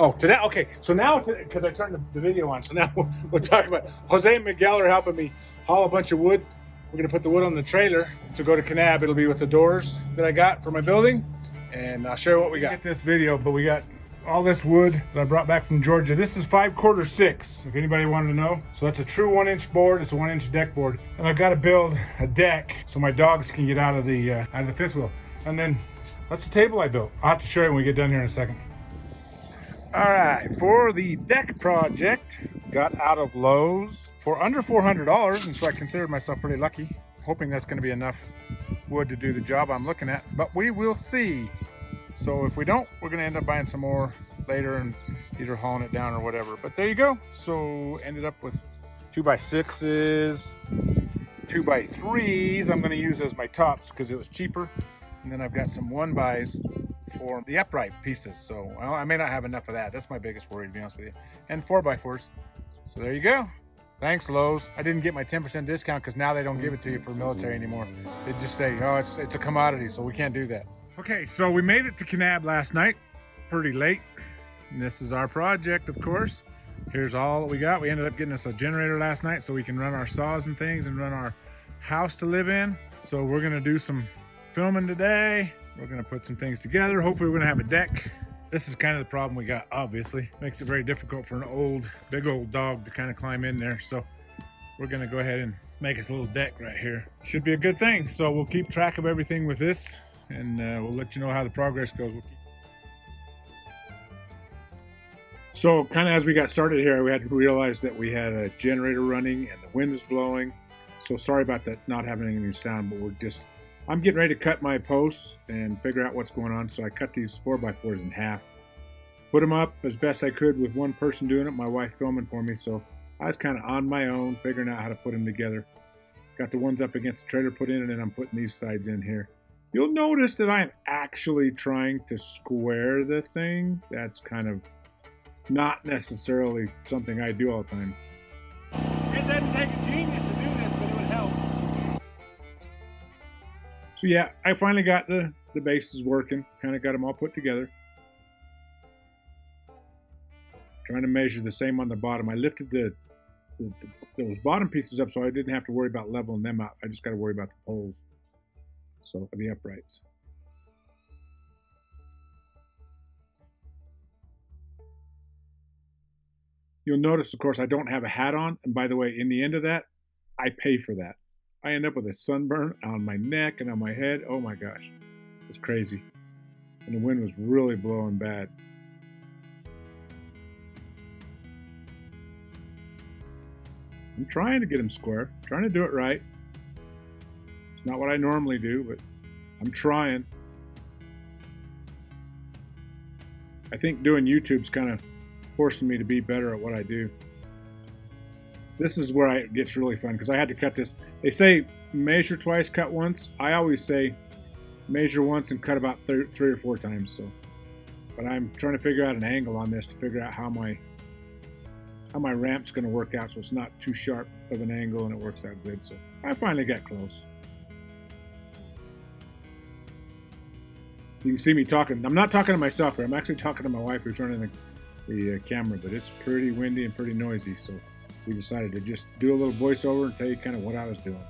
Oh, today? Okay, so now, because I turned the video on, so now we'll talk about Jose and Miguel are helping me haul a bunch of wood. We're going to put the wood on the trailer to go to Kanab. It'll be with the doors that I got for my building, and I'll share what we got. Get this video, but we got all this wood that I brought back from Georgia. This is 5/4 if anybody wanted to know. So that's a true 1-inch board. It's a 1-inch deck board, and I've got to build a deck so my dogs can get out of the fifth wheel. And then that's the table I built. I'll have to show you when we get done here in a second. All right, for the deck project, got out of Lowe's for under $400, and so I considered myself pretty lucky, hoping that's going to be enough wood to do the job I'm looking at, but we will see. So if we don't, we're going to end up buying some more later and either hauling it down or whatever. But there you go. So ended up with 2x6s, 2x3s I'm going to use as my tops because it was cheaper, and then I've got some 1xs for the upright pieces. So well, I may not have enough of that. That's my biggest worry, to be honest with you. And 4x4s. So there you go. Thanks, Lowe's. I didn't get my 10% discount because now they don't give it to you for military anymore. They just say, oh, it's a commodity, so we can't do that. Okay, so we made it to Kanab last night, pretty late. And this is our project, of course. Here's all that we got. We ended up getting us a generator last night so we can run our saws and things and run our house to live in. So we're gonna do some filming today. We're gonna put some things together. Hopefully we're gonna have a deck. This is kind of the problem we got, obviously. Makes it very difficult for an big old dog to kind of climb in there. So we're gonna go ahead and make us a little deck right here. Should be a good thing. So we'll keep track of everything with this, and we'll let you know how the progress goes. So kind of as we got started here, we had to realize that we had a generator running and the wind was blowing. So sorry about that not having any sound, but I'm getting ready to cut my posts and figure out what's going on. So I cut these 4x4s in half, put them up as best I could with one person doing it, my wife filming for me. So I was kind of on my own, figuring out how to put them together. Got the ones up against the trailer put in, and then I'm putting these sides in here. You'll notice that I'm actually trying to square the thing. That's kind of not necessarily something I do all the time. It doesn't take a genius to do this, but it would help. So yeah, I finally got the bases working, kind of got them all put together. Trying to measure the same on the bottom. I lifted those bottom pieces up so I didn't have to worry about leveling them out. I just got to worry about the poles. So for the uprights. You'll notice, of course, I don't have a hat on. And by the way, in the end of that, I pay for that. I end up with a sunburn on my neck and on my head. Oh my gosh, it's crazy. And the wind was really blowing bad. I'm trying to get them square, trying to do it right. It's not what I normally do, but I'm trying. I think doing YouTube's kind of forcing me to be better at what I do. This is where it gets really fun because I had to cut this. They say measure twice, cut once. I always say measure once and cut about 3 or 4 times. So, but I'm trying to figure out an angle on this to figure out how my ramp's going to work out so it's not too sharp of an angle and it works out good. So I finally got close. You can see me talking. I'm not talking to myself here. I'm actually talking to my wife who's running the camera, but it's pretty windy and pretty noisy. So we decided to just do a little voiceover and tell you kind of what I was doing.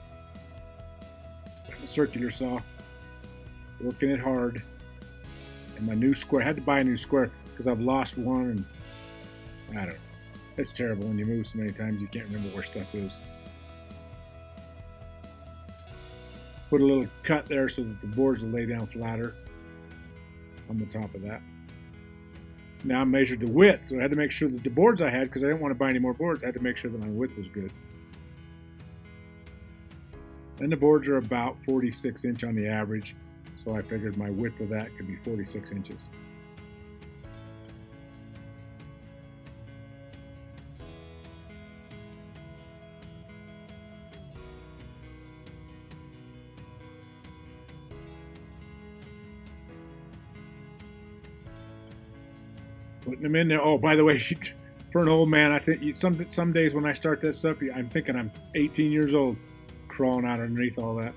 A circular saw, working it hard. And my new square, I had to buy a new square because I've lost one, and I don't know. It's terrible when you move so many times you can't remember where stuff is. Put a little cut there so that the boards will lay down flatter on the top of that. Now I measured the width, so I had to make sure that the boards I had, because I didn't want to buy any more boards, I had to make sure that my width was good. And the boards are about 46 inch on the average, so I figured my width of that could be 46 inches. Putting them in there. Oh, by the way, for an old man, I think some days when I start that stuff, I'm thinking I'm 18 years old, crawling out underneath all that.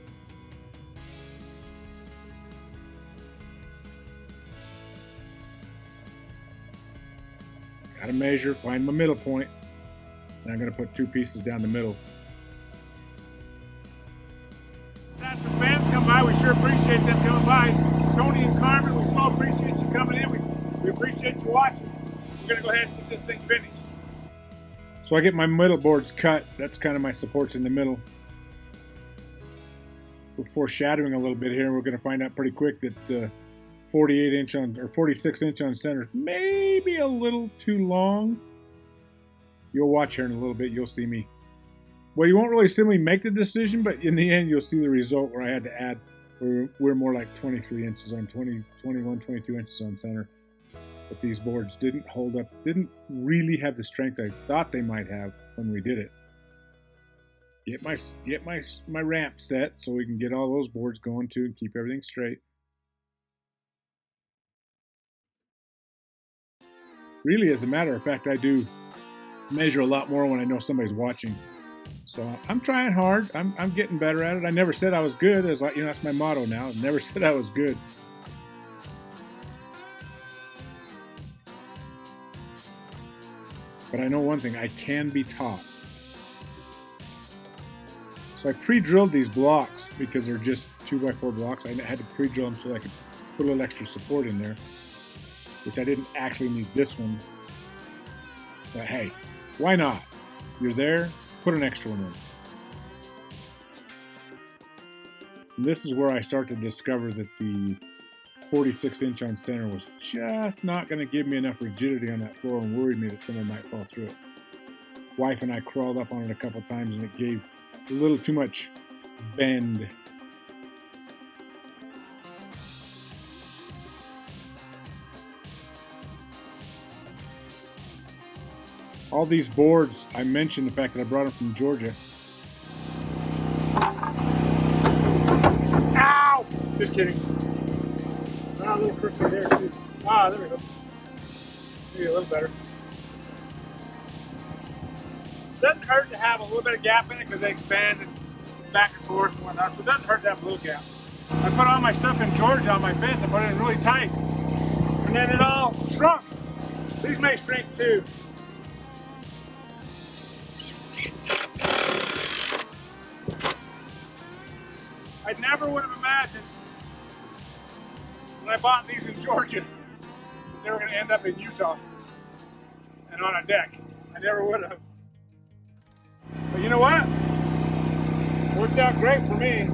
Gotta measure, find my middle point. And I'm gonna put 2 pieces down the middle. Had some fans come by. We sure appreciate them coming by. Tony and Carmen, we so appreciate you coming in. We appreciate you watching. We're gonna go ahead and get this thing finished. So I get my middle boards cut. That's kind of my supports in the middle. We're foreshadowing a little bit here, and we're going to find out pretty quick that 48-inch on or 46-inch on center may be a little too long. You'll watch here in a little bit. You'll see me. Well, you won't really see me make the decision, but in the end, you'll see the result where I had to add. We're more like 23 inches on 21, 22 inches on center. But these boards didn't hold up, didn't really have the strength I thought they might have when we did it. Get my ramp set so we can get all those boards going too and keep everything straight. Really, as a matter of fact, I do measure a lot more when I know somebody's watching. So I'm trying hard. I'm getting better at it. I never said I was good. It's like, that's my motto now. I never said I was good. But I know one thing, I can be taught. So I pre-drilled these blocks because they're just 2x4 blocks. I had to pre-drill them so I could put a little extra support in there, which I didn't actually need this one. But hey, why not? You're there, put an extra one in. And this is where I start to discover that the 46-inch on center was just not going to give me enough rigidity on that floor and worried me that someone might fall through it. Wife and I crawled up on it a couple times and it gave a little too much bend. All these boards, I mentioned the fact that I brought them from Georgia. Ow! Just kidding. A little crooked there too. There we go. Maybe a little better. Doesn't hurt to have a little bit of gap in it because they expand and back and forth and whatnot. So it doesn't hurt to have a little gap. I put all my stuff in Georgia on my fence. I put it in really tight. And then it all shrunk. These may shrink too. I never would have imagined when I bought these in Georgia that they were going to end up in Utah and on a deck. I never would have. But you know what? It worked out great for me.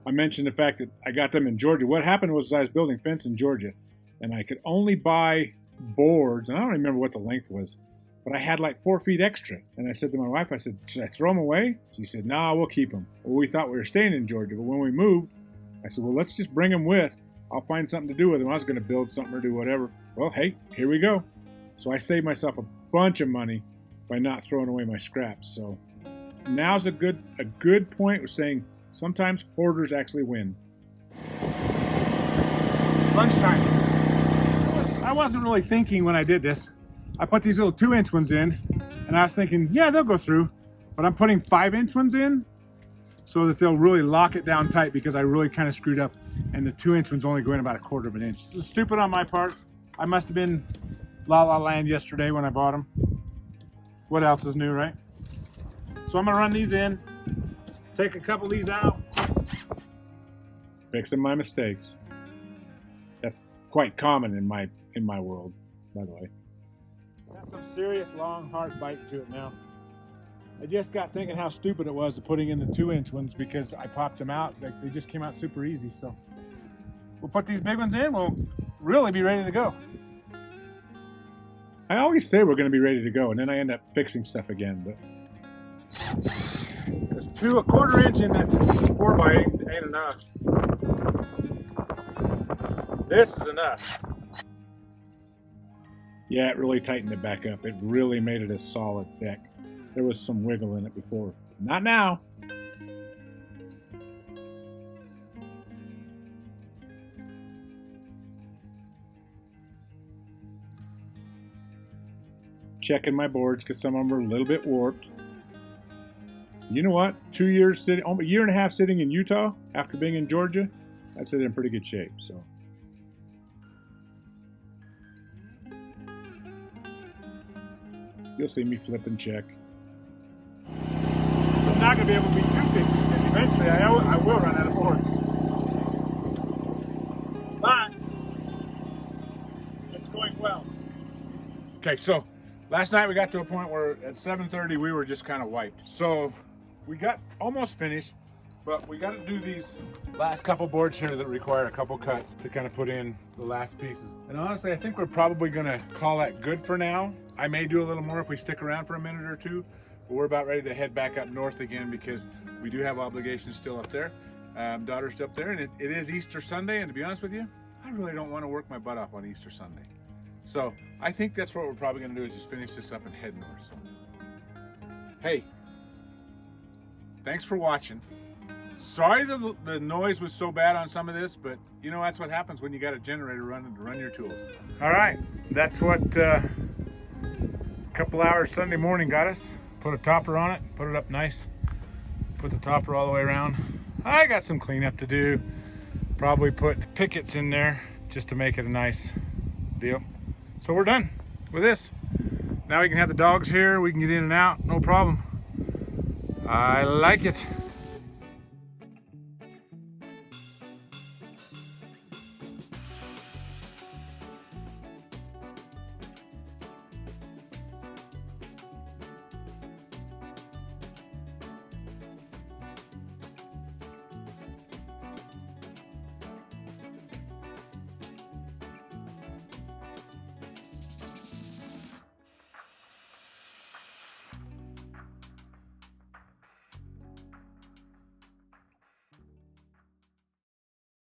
I mentioned the fact that I got them in Georgia. What happened was I was building fence in Georgia, and I could only buy boards, and I don't remember what the length was, but I had like 4 feet extra. And I said to my wife, I said, should I throw them away? She said, nah, we'll keep them. Well, we thought we were staying in Georgia, but when we moved, I said, well, let's just bring them with. I'll find something to do with them. I was going to build something or do whatever. Well, hey, here we go. So I saved myself a bunch of money by not throwing away my scraps. So now's a good point of saying sometimes hoarders actually win. Lunchtime. I wasn't really thinking when I did this. I put these little 2-inch ones in, and I was thinking, yeah, they'll go through. But I'm putting 5-inch ones in so that they'll really lock it down tight because I really kind of screwed up. And the 2-inch one's only going about 1/4 of an inch. So stupid on my part. I must have been La La Land yesterday when I bought them. What else is new, right? So I'm gonna run these in, take a couple of these out. Fixing my mistakes. That's quite common in my world, by the way. Got some serious long, hard bite to it now. I just got thinking how stupid it was putting in the 2-inch ones because I popped them out. They just came out super easy. So we'll put these big ones in. We'll really be ready to go. I always say we're going to be ready to go, and then I end up fixing stuff again. But there's 2 1/4 inch in that 4x ain't enough. This is enough. Yeah, it really tightened it back up. It really made it a solid deck. There was some wiggle in it before. Not now. Checking my boards because some of them are a little bit warped. You know what? 2 years sitting, a year and a half sitting in Utah after being in Georgia, that's it in pretty good shape. So You'll see me flip and check. I'm not going to be able to be too picky because eventually I will run out of boards. But it's going well. Okay, so last night we got to a point where at 7:30 we were just kind of wiped. So we got almost finished, but we got to do these last couple boards here that require a couple cuts to kind of put in the last pieces. And honestly, I think we're probably going to call that good for now. I may do a little more if we stick around for a minute or two, but we're about ready to head back up north again because we do have obligations still up there. Daughter's still up there, and it is Easter Sunday, and to be honest with you, I really don't want to work my butt off on Easter Sunday. So I think that's what we're probably going to do is just finish this up and head north. So, hey, thanks for watching. Sorry the noise was so bad on some of this, but you know that's what happens when you got a generator running to run your tools. All right, that's what a couple hours Sunday morning got us. Put a topper on it, put it up nice. Put the topper all the way around. I got some cleanup to do. Probably put pickets in there just to make it a nice deal. So we're done with this. Now we can have the dogs here. We can get in and out, no problem. I like it.